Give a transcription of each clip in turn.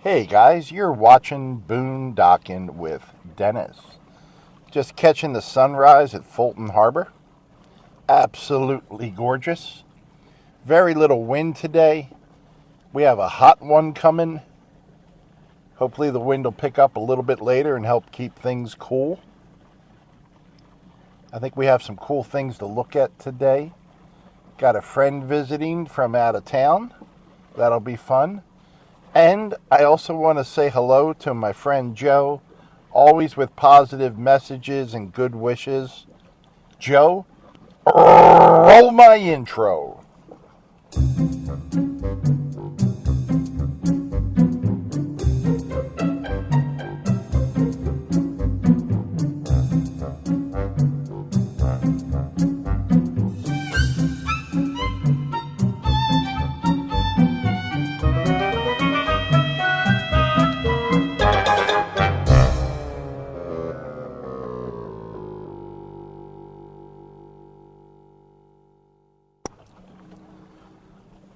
Hey guys, you're watching Boondocking with Dennis. Just catching the sunrise at Fulton Harbor. Absolutely gorgeous. Very little wind today. We have a hot one coming. Hopefully the wind will pick up a little bit later and help keep things cool. I think we have some cool things to look at today. Got a friend visiting from out of town. That'll be fun. And I also want to say hello to my friend Joe, always with positive messages and good wishes. Joe, roll my intro.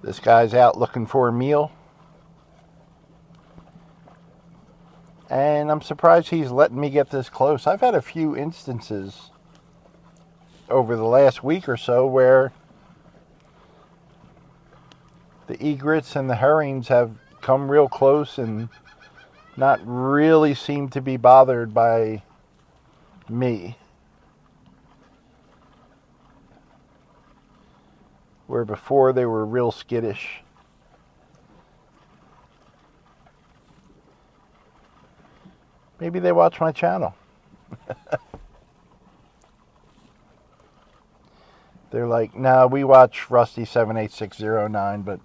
This guy's out looking for a meal. And I'm surprised he's letting me get this close. I've had a few instances over the last week or so where the egrets and the herrings have come real close and not really seem to be bothered by me. Where before they were real skittish. Maybe they watch my channel. They're like, nah, we watch Rusty 78609, but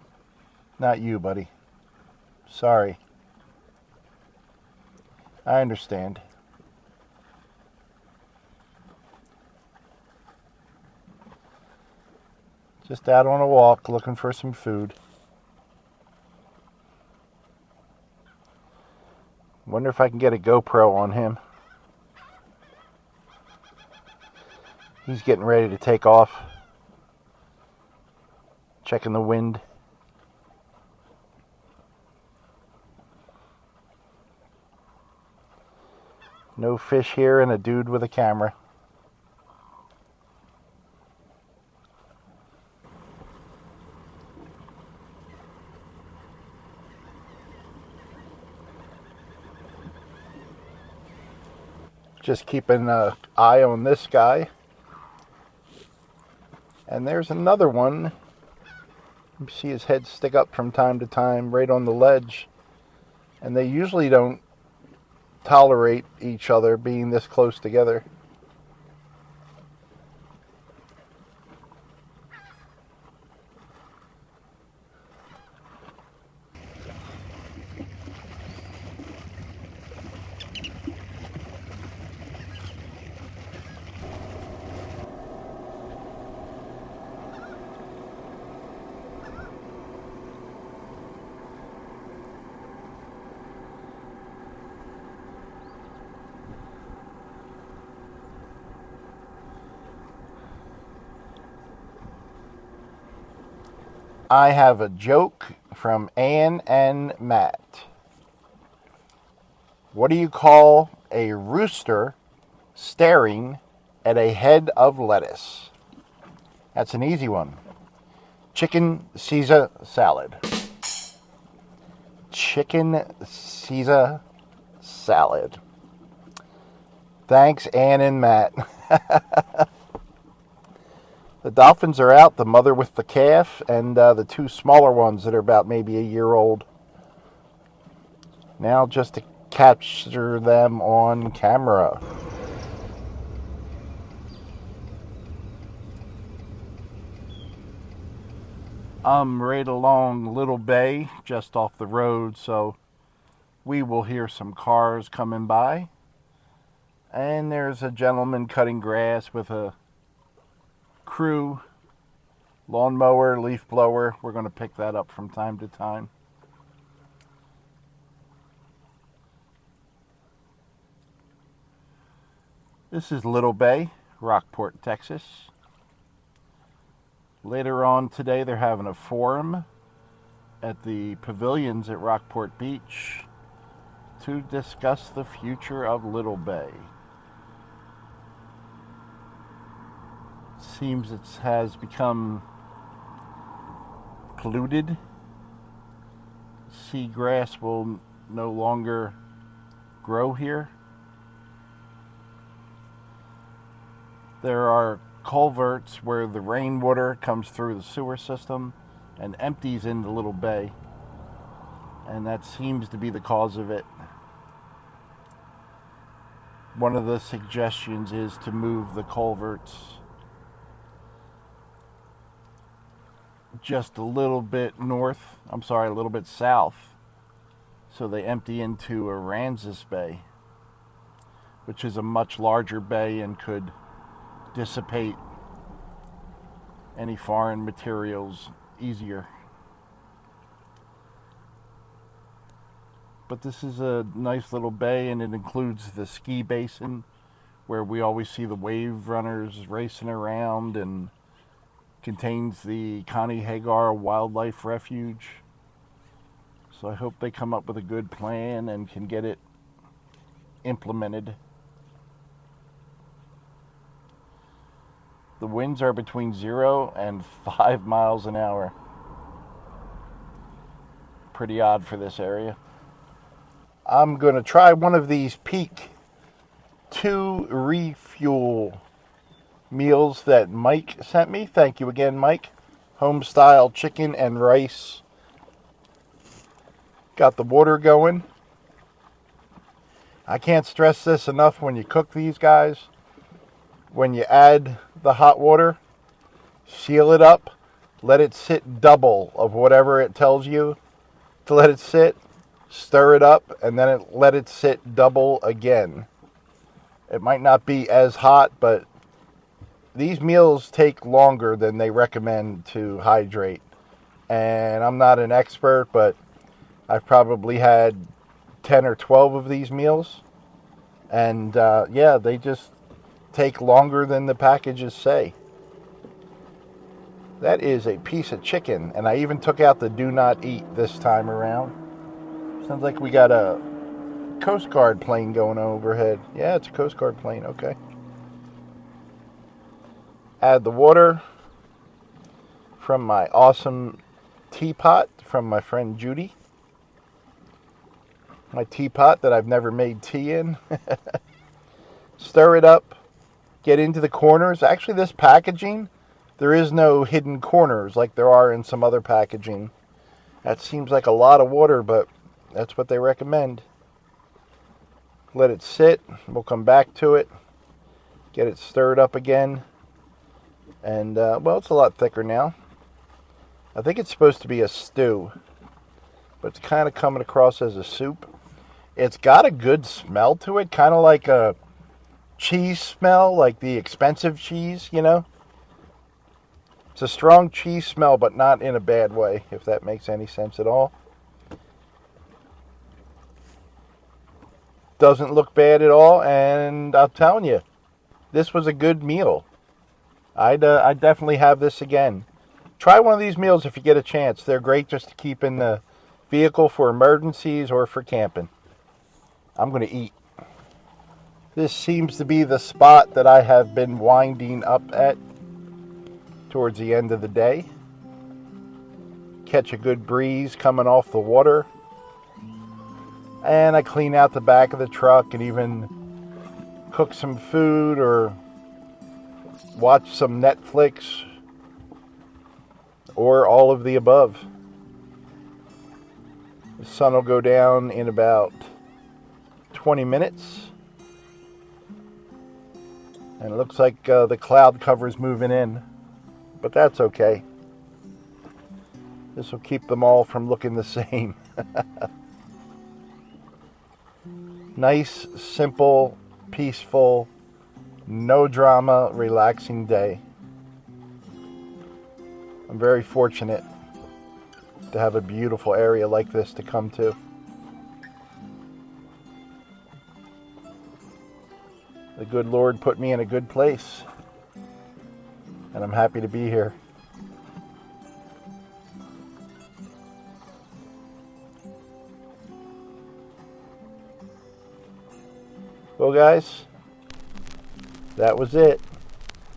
not you, buddy. Sorry. I understand. Just out on a walk looking for some food. Wonder if I can get a GoPro on him. He's getting ready to take off. Checking the wind. No fish here and a dude with a camera. Just keeping an eye on this guy. And there's another one. You see his head stick up from time to time right on the ledge. And they usually don't tolerate each other being this close together. I have a joke from Ann and Matt. What do you call a rooster staring at a head of lettuce? That's an easy one. Chicken Caesar salad. Chicken Caesar salad. Thanks, Ann and Matt. The dolphins are out, the mother with the calf, and the two smaller ones that are about maybe a year old. Now just to capture them on camera. I'm right along Little Bay, just off the road, so we will hear some cars coming by. And there's a gentleman cutting grass with a crew, lawnmower, leaf blower. We're going to pick that up from time to time. This is Little Bay, Rockport, Texas. Later on today, they're having a forum at the pavilions at Rockport Beach. to discuss the future of Little Bay. Seems it has become polluted. Seagrass will no longer grow here. There are culverts where the rainwater comes through the sewer system and empties in the Little Bay, and that seems to be the cause of it. One of the suggestions is to move the culverts just a little bit a little bit south, so they empty into Aransas Bay, which is a much larger bay and could dissipate any foreign materials easier. But this is a nice little bay, and it includes the ski basin where we always see the wave runners racing around, and contains the Connie Hagar Wildlife Refuge. So I hope they come up with a good plan and can get it implemented. The winds are between 0 and 5 miles an hour. Pretty odd for this area. I'm going to try one of these Peak 2 refuel meals that Mike sent me. Thank you again, Mike. Home-style chicken and rice. Got the water going. I can't stress this enough when you cook these guys. When you add the hot water, seal it up, let it sit double of whatever it tells you to let it sit, stir it up, and then let it sit double again. It might not be as hot, but these meals take longer than they recommend to hydrate. And I'm not an expert, but I've probably had 10 or 12 of these meals. And they just take longer than the packages say. That is a piece of chicken, and I even took out the do not eat this time around. Sounds like we got a Coast Guard plane going overhead. Yeah, it's a Coast Guard plane, okay. Add the water from my awesome teapot from my friend Judy. My teapot that I've never made tea in. Stir it up. Get into the corners. Actually, this packaging, there is no hidden corners like there are in some other packaging. That seems like a lot of water, but that's what they recommend. Let it sit. We'll come back to it. Get it stirred up again. And, it's a lot thicker now. I think it's supposed to be a stew, but it's kind of coming across as a soup. It's got a good smell to it, kind of like a cheese smell, like the expensive cheese, you know. It's a strong cheese smell, but not in a bad way, if that makes any sense at all. Doesn't look bad at all, and I'm telling you, this was a good meal. I'd definitely have this again. Try one of these meals if you get a chance. They're great just to keep in the vehicle for emergencies or for camping. I'm going to eat. This seems to be the spot that I have been winding up at towards the end of the day. Catch a good breeze coming off the water. And I clean out the back of the truck and even cook some food or watch some Netflix or all of the above. The sun will go down in about 20 minutes. And it looks like the cloud cover's moving in. But that's okay. This will keep them all from looking the same. Nice, simple, peaceful, no drama, relaxing day. I'm very fortunate to have a beautiful area like this to come to. The good Lord put me in a good place, and I'm happy to be here. Well, guys, that was it.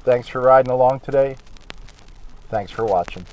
Thanks for riding along today. Thanks for watching.